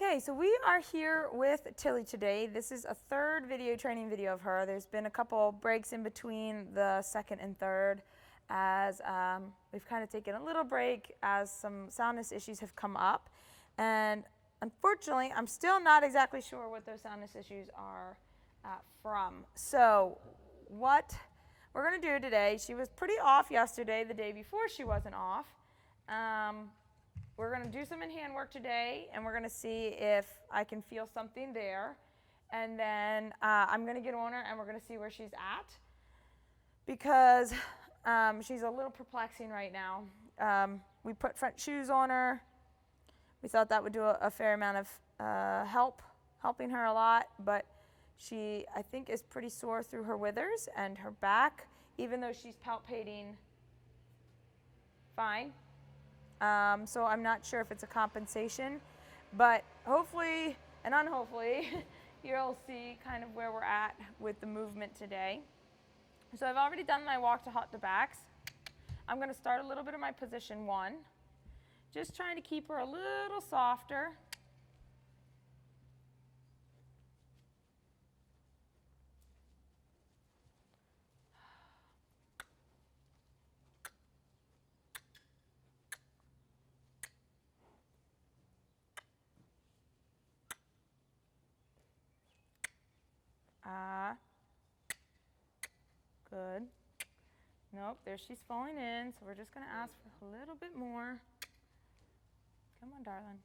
Okay, so we are here with Tilly today. This is a third video training video of her. There's been a couple breaks in between the second and third as we've kind of taken a little break as some soundness issues have come up. And unfortunately, I'm still not exactly sure what those soundness issues are from. So what we're going to do today, she was pretty off yesterday, the day before she wasn't off. We're going to do some in-hand work today, and we're going to see if I can feel something there. And then I'm going to get on her, and we're going to see where she's at, because she's a little perplexing right now. We put front shoes on her. We thought that would do a fair amount of helping her a lot, but she, I think, is pretty sore through her withers and her back, even though she's palpating fine. So I'm not sure if it's a compensation, but hopefully and unhopefully you'll see kind of where we're at with the movement today. So I've already done my walk to hot to backs. I'm going to start a little bit of my position 1, just trying to keep her a little softer. Good. Nope, there she's falling in, so we're just going to ask for a little bit more. Come on, darling.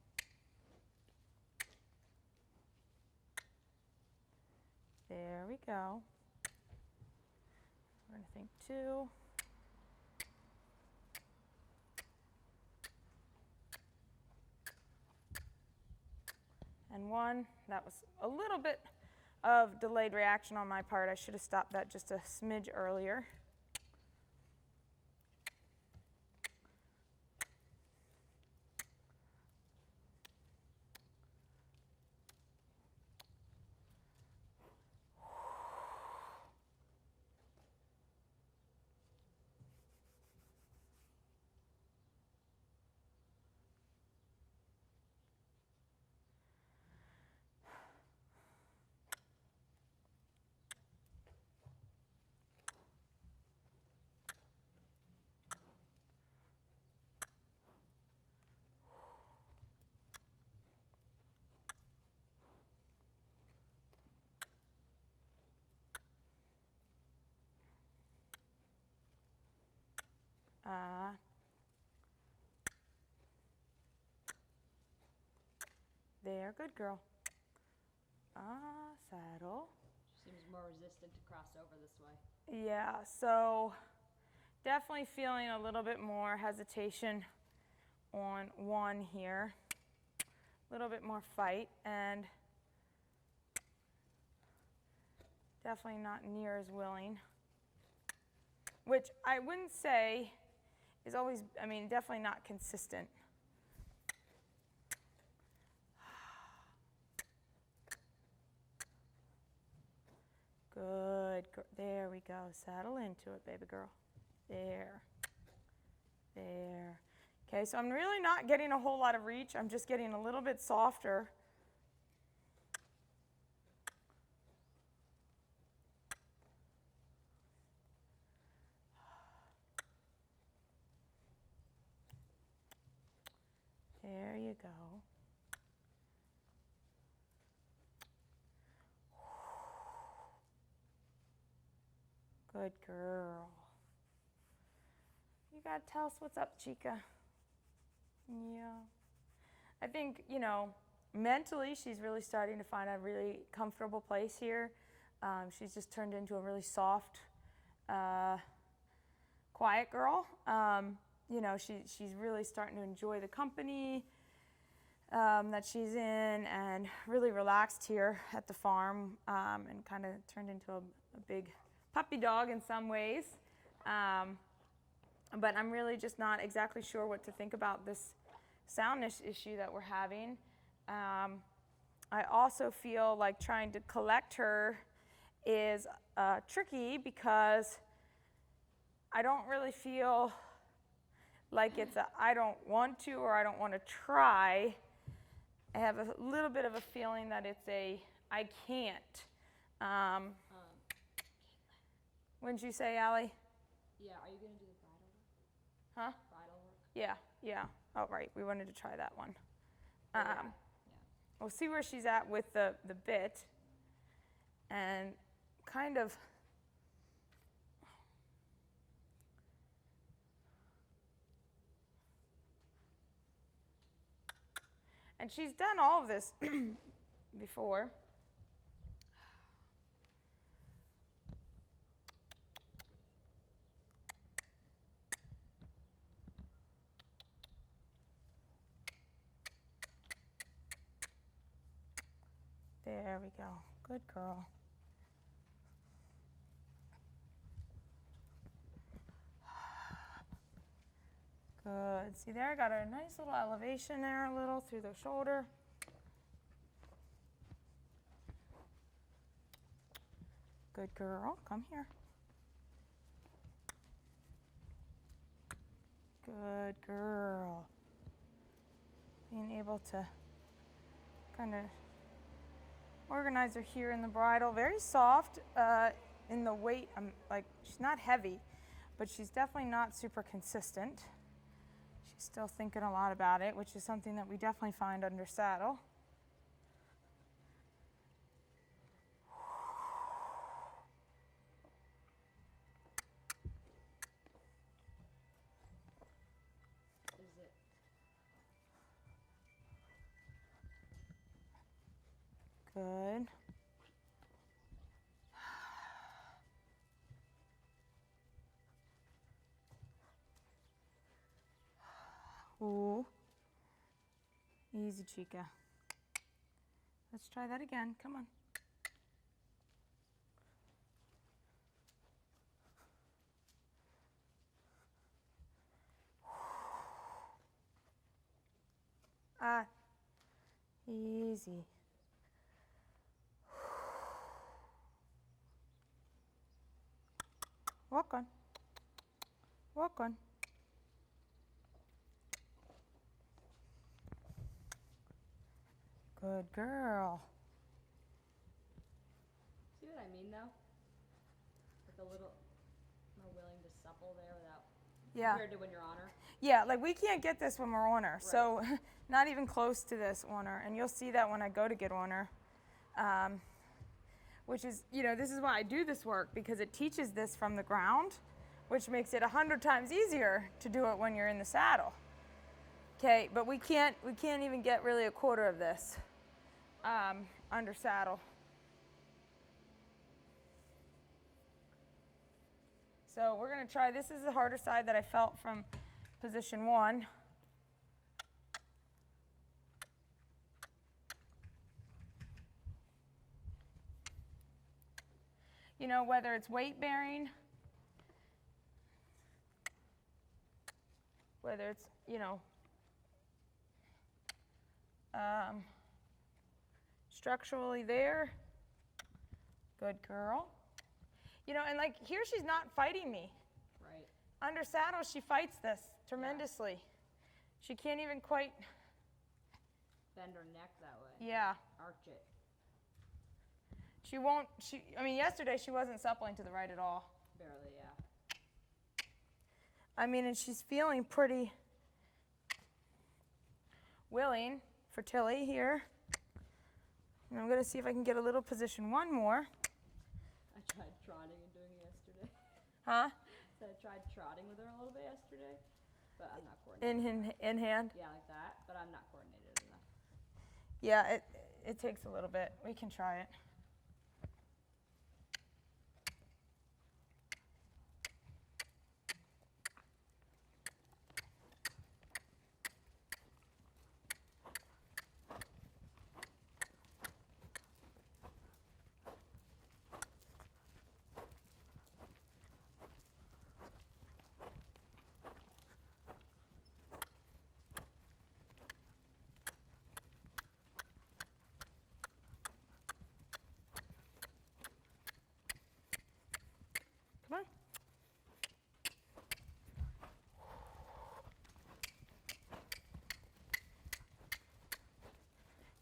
There we go. We're going to think 2. And 1. That was a little bit of delayed reaction on my part. I should have stopped that just a smidge earlier. There, good girl. Saddle. She seems more resistant to cross over this way. Yeah, so definitely feeling a little bit more hesitation on 1 here. A little bit more fight, and definitely not near as willing. Which I wouldn't say is always, I mean, definitely not consistent. Good. There we go. Saddle into it, baby girl. There. There. Okay, so I'm really not getting a whole lot of reach. I'm just getting a little bit softer. There you go. Good girl. You gotta tell us what's up, Chica. Yeah. I think, you know, mentally she's really starting to find a really comfortable place here. She's just turned into a really soft, quiet girl. You know, she's really starting to enjoy the company that she's in, and really relaxed here at the farm, and kind of turned into a big puppy dog in some ways. But I'm really just not exactly sure what to think about this soundness issue that we're having. I also feel like trying to collect her is tricky, because I don't really feel like it's a I don't want to or I don't want to try. I have a little bit of a feeling that it's a I can't. Wouldn't you say, Allie? Yeah, are you gonna do the bridal work? Huh? Bridal work? Yeah. Oh, right. We wanted to try that one. Yeah. We'll see where she's at with the bit and kind of and she's done all of this before. There we go. Good girl. Good. See there, I got a nice little elevation there, a little through the shoulder. Good girl. Come here. Good girl. Being able to kind of organize her here in the bridle. Very soft in the weight. Like, she's not heavy, but she's definitely not super consistent. She's still thinking a lot about it, which is something that we definitely find under saddle. Is it? Good. Ooh. Easy, Chica. Let's try that again. Come on. Easy. Walk on. Walk on. Good girl. See what I mean though? Like a little more willing to supple there without compared to when you're on her. Yeah, like we can't get this when we're on her. Right. So not even close to this on her. And you'll see that when I go to get on her. Which is, this is why I do this work, because it teaches this from the ground, which makes it 100 times easier to do it when you're in the saddle. Okay, but we can't even get really a quarter of this under saddle. So we're going to try, this is the harder side that I felt from position 1. Whether it's weight bearing, whether it's, structurally there. Good girl. And like here she's not fighting me. Right. Under saddle she fights this tremendously. Yeah. She can't even quite bend her neck that way. Yeah. Arch it. She won't, yesterday she wasn't suppling to the right at all. Barely, yeah. And she's feeling pretty willing for Tilly here. And I'm gonna see if I can get a little position 1 more. I tried trotting and doing it yesterday. Huh? So I tried trotting with her a little bit yesterday, but I'm not coordinated. In hand? Yeah, like that, but I'm not coordinated enough. Yeah, it takes a little bit. We can try it.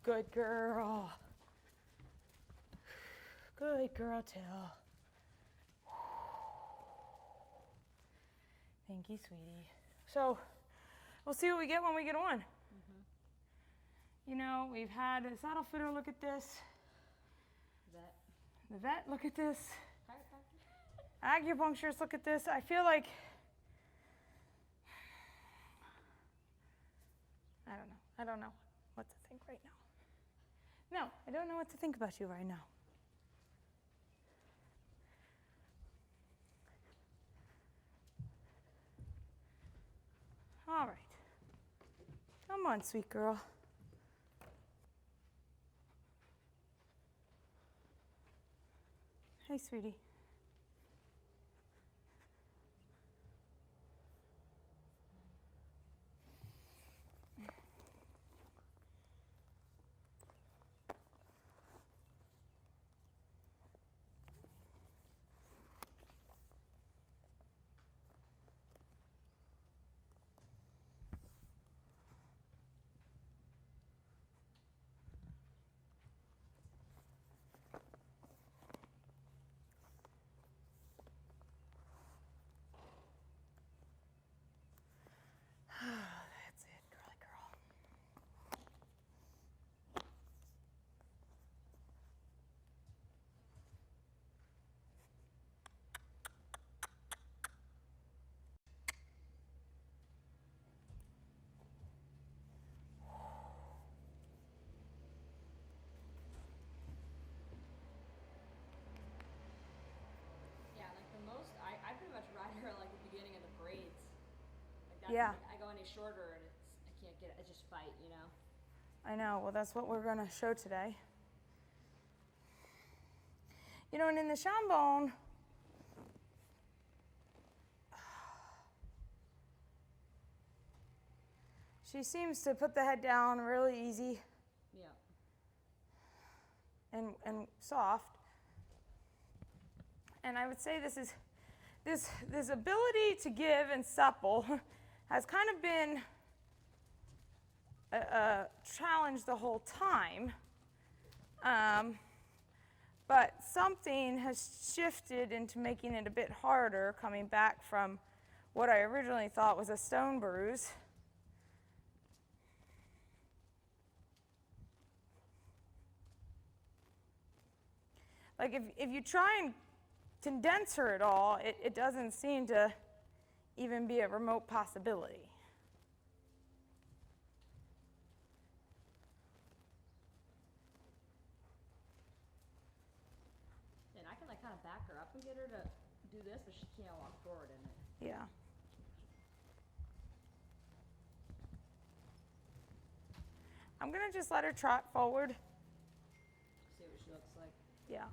Good girl. Good girl, Till. Thank you, sweetie. So, we'll see what we get when we get on. You know, we've had a saddle fitter look at this. Vet. The vet look at this. Chiropractor. Acupuncturist look at this. I feel like, I don't know what to think right now. No, I don't know what to think about you right now. All right. Come on, sweet girl. Hey, sweetie. That's it, girly girl. Yeah, like the most, I pretty much ride her like the beginning of the braids. Like that's Yeah. like, I go any shorter and I can't get it. I just fight, you know. I know. Well, that's what we're going to show today. You know, and in the Chambon, she seems to put the head down really easy Yeah. and soft. And I would say this ability to give and supple has kind of been a challenge the whole time. But something has shifted into making it a bit harder coming back from what I originally thought was a stone bruise. Like if you try and condense her at all, it doesn't seem to even be a remote possibility. And I can like kind of back her up and get her to do this, but she can't walk forward in it. Yeah. I'm gonna just let her trot forward. See what she looks like. Yeah.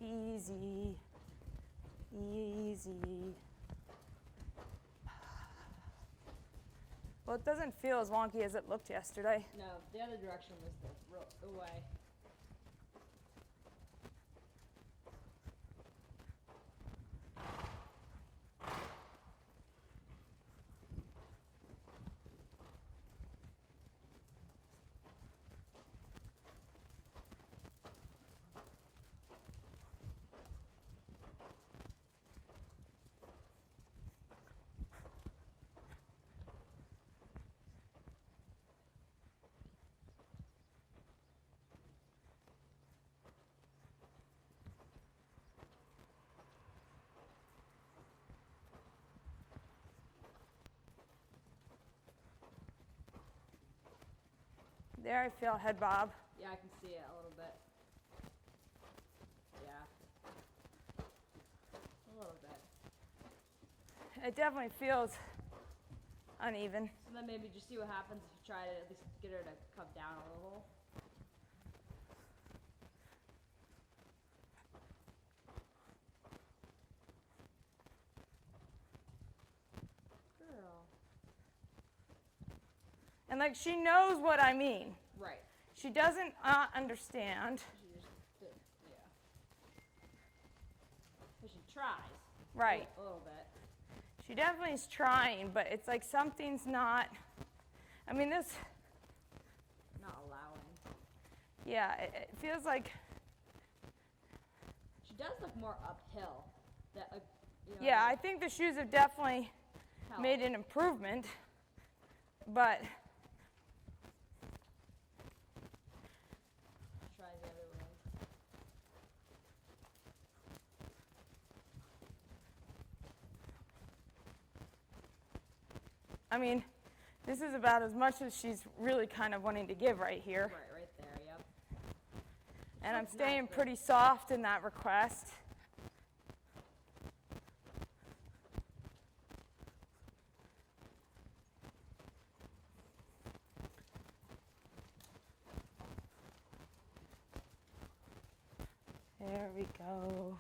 Easy. Easy. Well, it doesn't feel as wonky as it looked yesterday. No, the other direction was the way. There I feel head bob. Yeah, I can see it a little bit. Yeah. A little bit. It definitely feels uneven. So then maybe just see what happens if you try to at least get her to come down a little. And like she knows what I mean. Right. She doesn't understand. She just, yeah. But she tries. Right. A little bit. She definitely is trying, but it's like something's not. I mean, this. Not allowing. Yeah, it feels like. She does look more uphill. That, you know, Yeah, I like, think the shoes have definitely help. made an improvement, but Try the other way. I mean, this is about as much as she's really kind of wanting to give right here. Right there, yep. And I'm Looks staying nice, but- pretty soft in that request. There we go.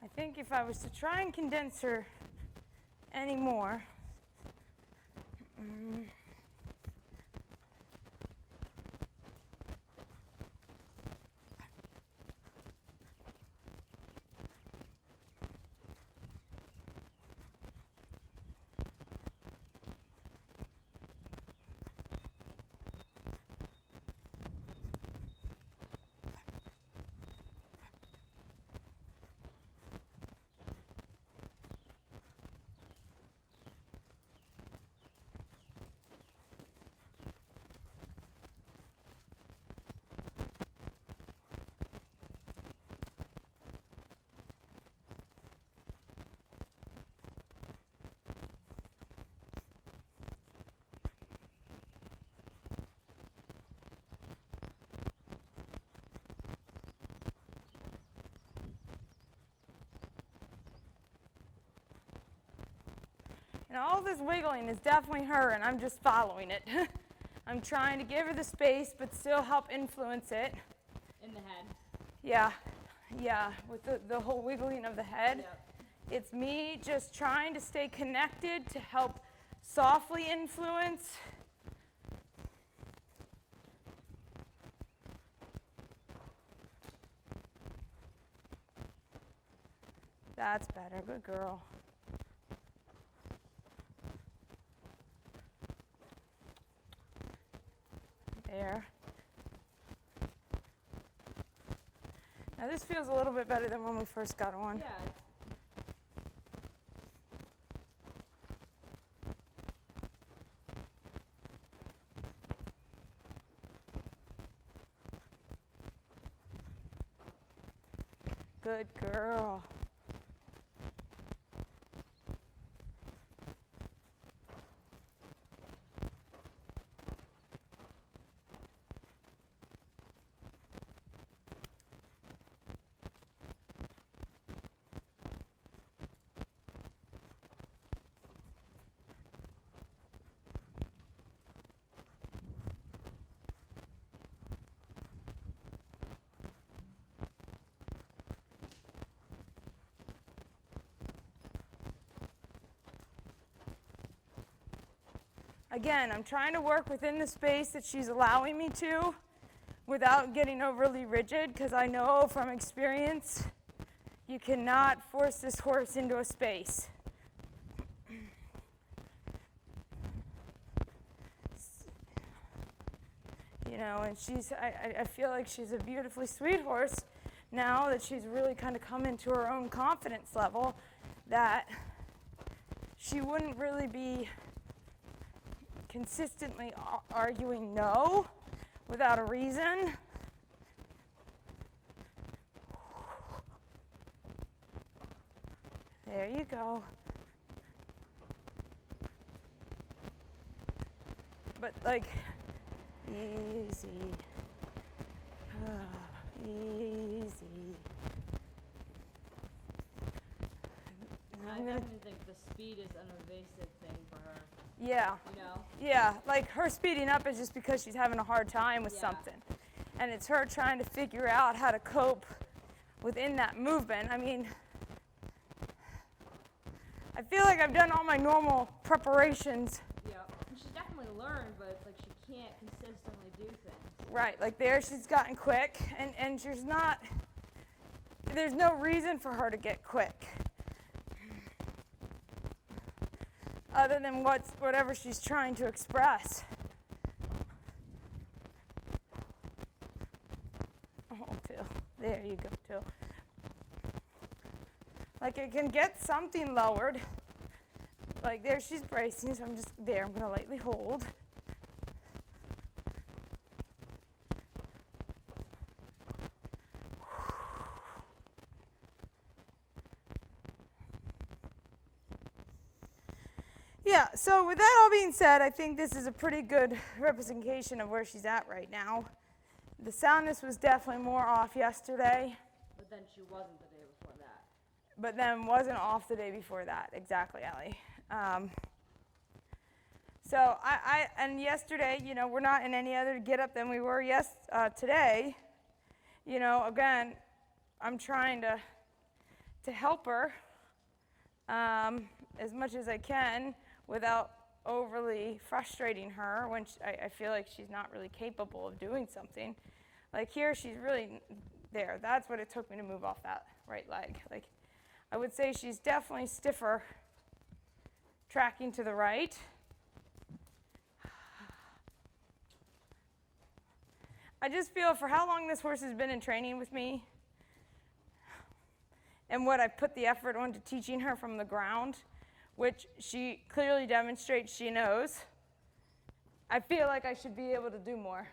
I think if I was to try and condense her any more, and all this wiggling is definitely her, and I'm just following it. I'm trying to give her the space, but still help influence it. In the head. Yeah, with the whole wiggling of the head. Yep. It's me just trying to stay connected to help softly influence. That's better, good girl. There. Now this feels a little bit better than when we first got on. Yeah. Good girl. Again, I'm trying to work within the space that she's allowing me to without getting overly rigid, because I know from experience you cannot force this horse into a space. You know, and I feel like she's a beautifully sweet horse now that she's really kind of come into her own confidence level, that she wouldn't really be consistently arguing no without a reason. There you go. But like, easy. Easy. I definitely think the speed is an evasive thing for her, Yeah. you know? Yeah, like her speeding up is just because she's having a hard time with Yeah. something. And it's her trying to figure out how to cope within that movement. I mean, I feel like I've done all my normal preparations. Yeah. And she definitely learned, but it's like she can't consistently do things. Right, like there she's gotten quick, and she's not, there's no reason for her to get quick. Other than whatever she's trying to express. Oh, Till. There you go, Till. Like I can get something lowered. Like there she's bracing, so I'm just there. I'm going to lightly hold. Yeah, so with that all being said, I think this is a pretty good representation of where she's at right now. The soundness was definitely more off yesterday, But then she wasn't the day before that. but then wasn't off the day before that. Exactly, Allie. So and yesterday, you know, we're not in any other get up than we were today. You know, again, I'm trying to help her as much as I can without overly frustrating her when I feel like she's not really capable of doing something. Like here, she's really there. That's what it took me to move off that right leg. Like I would say she's definitely stiffer tracking to the right. I just feel for how long this horse has been in training with me and what I put the effort onto teaching her from the ground, which she clearly demonstrates she knows, I feel like I should be able to do more.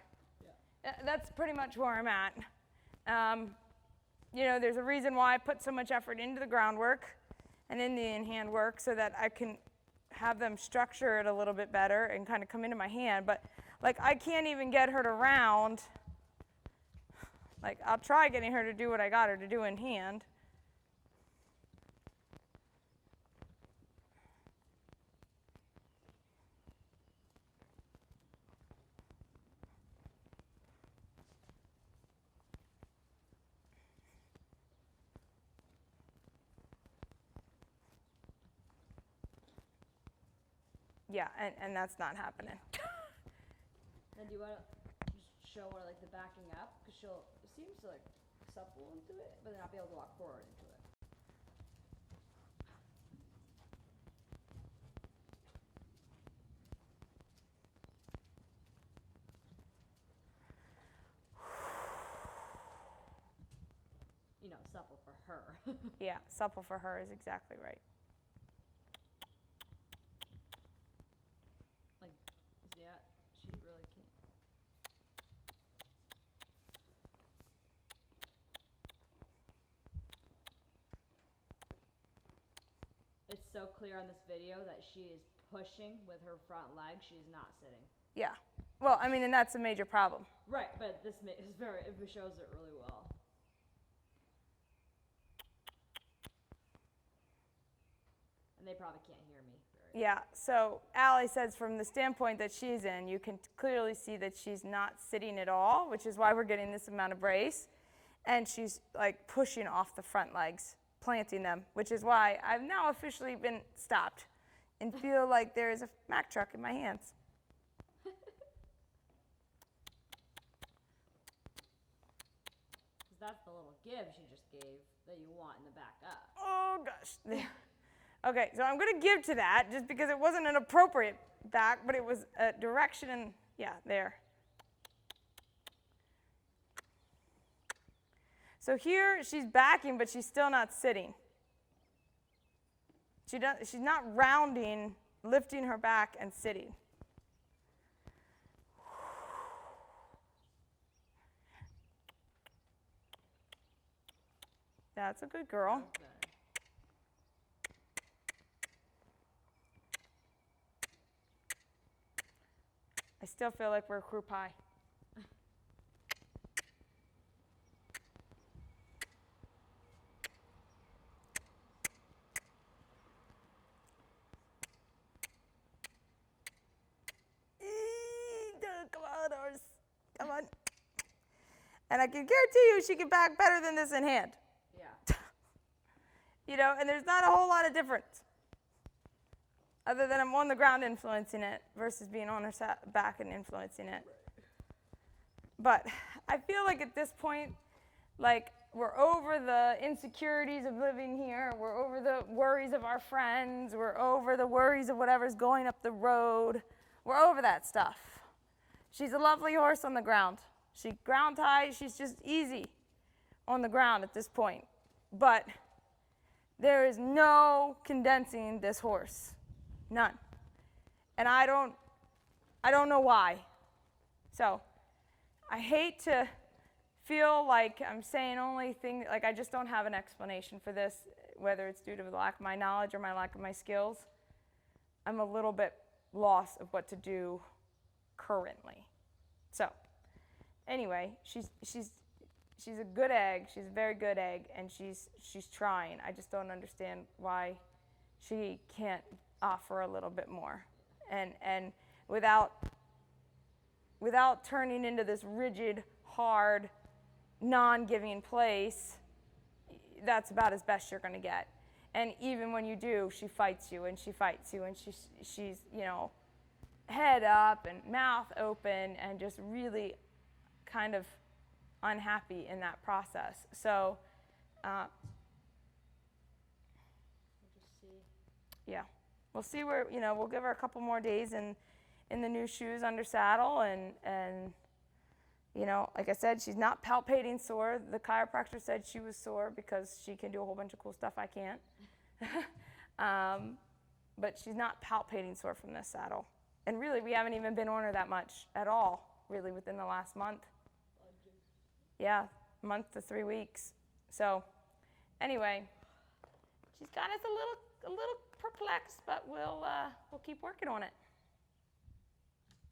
Yeah. That's pretty much where I'm at. You know, there's a reason why I put so much effort into the groundwork and in the in-hand work so that I can have them structure it a little bit better and kind of come into my hand. But like I can't even get her to round. Like I'll try getting her to do what I got her to do in hand. Yeah, and that's not happening. Then do you want to just show her like the backing up? Because it seems to like supple into it, but then not be able to walk forward into it. You know, supple for her. Yeah, supple for her is exactly right. Like, yeah, she really can't. It's so clear on this video that she is pushing with her front leg. She's not sitting. Yeah. Well, I mean, and that's a major problem. Right, but this is it shows it really well. And they probably can't hear me. Yeah, so Allie says from the standpoint that she's in, you can clearly see that she's not sitting at all, which is why we're getting this amount of brace. And she's like pushing off the front legs, planting them, which is why I've now officially been stopped and feel like there is a Mack truck in my hands. Because that's the little give she just gave that you want in the back up. Oh, gosh. Okay, so I'm going to give to that just because it wasn't an appropriate back, but it was a direction and, yeah, there. So here she's backing, but she's still not sitting. She's not rounding, lifting her back and sitting. That's a good girl. Okay. I still feel like we're crew pie. Come on, horse. Come on. And I can guarantee you she can back better than this in hand. Yeah. You know, and there's not a whole lot of difference. Other than I'm on the ground influencing it versus being on her back and influencing it. But I feel like at this point, like we're over the insecurities of living here. We're over the worries of our friends. We're over the worries of whatever's going up the road. We're over that stuff. She's a lovely horse on the ground. She ground ties. She's just easy on the ground at this point. But there is no condensing this horse. None. And I don't know why. So I hate to feel like I'm saying only things, like I just don't have an explanation for this, whether it's due to the lack of my knowledge or my lack of my skills. I'm a little bit lost of what to do currently. So anyway, she's a good egg. She's a very good egg, and she's trying. I just don't understand why she can't offer a little bit more, and without turning into this rigid, hard, non-giving place. That's about as best you're going to get. And even when you do, she fights you, and she fights you, and she's you know, head up and mouth open, and just really kind of unhappy in that process. So We'll just see. yeah, we'll see where, you know, we'll give her a couple more days in the new shoes under saddle, and you know, like I said, she's not palpating sore. The chiropractor said she was sore because she can do a whole bunch of cool stuff I can't. But she's not palpating sore from this saddle. And really, we haven't even been on her that much at all, really, within the last month. Yeah, month to 3 weeks. So anyway, she's got us a little perplexed, but we'll keep working on it.